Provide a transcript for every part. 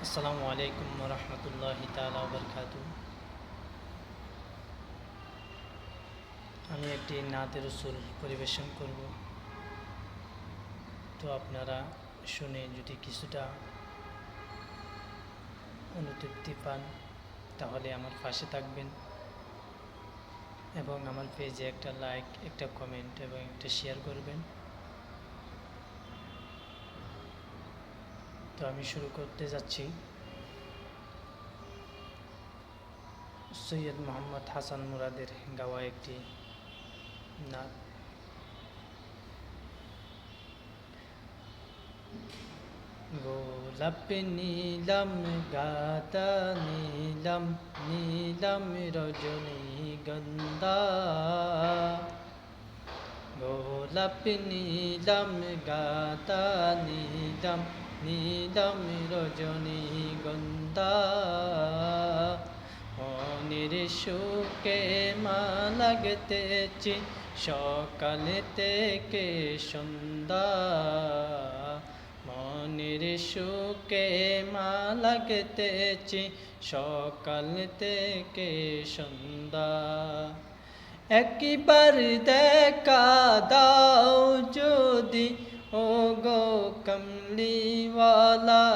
আসসালামু আলাইকুম রহমতুল্লাহি তাআলা ওয়া বারাকাতুহু। আমি একটি নাতে রসুল পরিবেশন করব, তো আপনারা শুনে যদি কিছুটা অনুতৃপ্তি পান তাহলে আমার পাশে থাকবেন এবং আমার পেজে একটা লাইক, একটা কমেন্ট এবং একটা শেয়ার করবেন। তো আমি শুরু করতে যাচ্ছি। সৈয়দ মোহাম্মদ হাসান মুরাদের গাওয়া একটি নাত। গোলাপ নীলম গাতা নীলম নীলম রজনীগন্ধা, গোলাপ নীলম গাতা নীলম নীলম রজনীগন্ধা, মনের সুখে মা লাগতেছি সকাল থেকে সন্ধ্যা, মনের সুখে মা লাগতেছি সকাল থেকে সন্ধ্যা। একবার দেখা দাও যদি ও গো কমলিওয়ালা,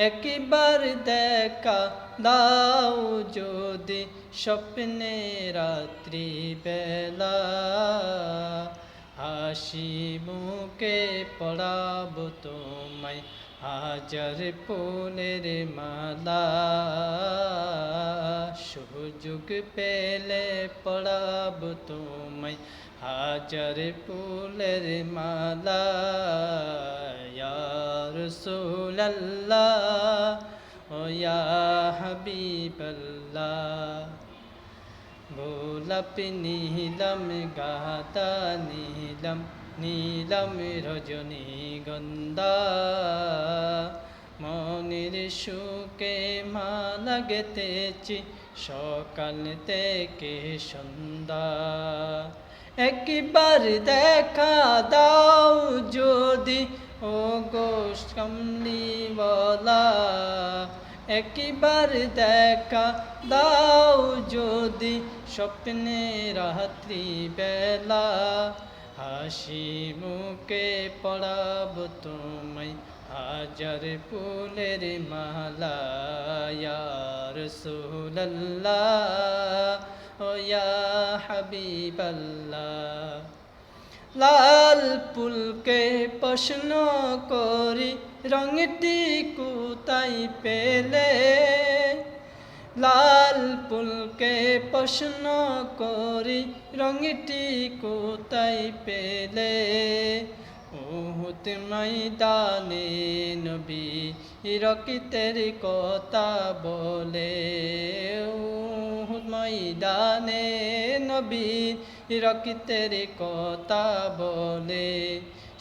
একবার দেখা দাও যদি স্বপ্নে রাত্রি বেলা, হাসি মুখে পড়াব তোমায় হাজার ফুলের মালা, সুযোগ পেলে পড়াব তোমায় হাজার ফুলের মালা। ইয়া রাসূলুল্লাহ ও ইয়া হাবিবাল্লাহ, গোলাপ নীলম গাতা নীলম নীলম রজনীগন্ধা, মনের সুখে মা লাগতেছি সকাল থেকে সন্ধ্যা। একবার দেখা দাও যদি ও গো কমলিওয়ালা, একবার দেখা দাও যদি স্বপ্নে রাত্রি বেলা, হাসি মুখে পড়াব তোমায় হাজার ফুলের মালা। ইয়া রাসূলুল্লাহ ও ইয়া হাবিবাল্লাহ, লাল ফুলকে প্রশ্ন করি রঙটি কোথায় পেলে, লাল ফুলকে প্রশ্ন করি রঙটি কোথায় পেলে, উহুদ ময়দানে নবী রক্তের কথা বলে, উহুদ ময়দানে নবী রক্তের কথা বলে,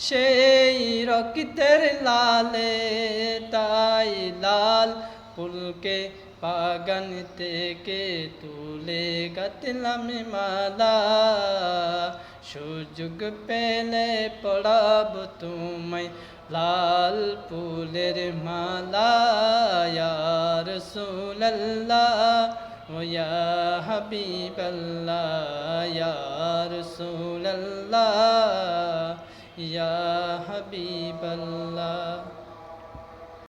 সেই রক্তের লালে তাই লাল ফুলকে বাগান থেকে তুলে গাঁথলাম মালা, সুযোগ পেলে পড়াব তোমায় লাল ফুলের মালা। ইয়া রাসূলুল্লাহ ও ইয়া হাবিবাল্লাহ, ইয়া রাসূলুল্লাহ ইয়া হাবিবাল্লাহ।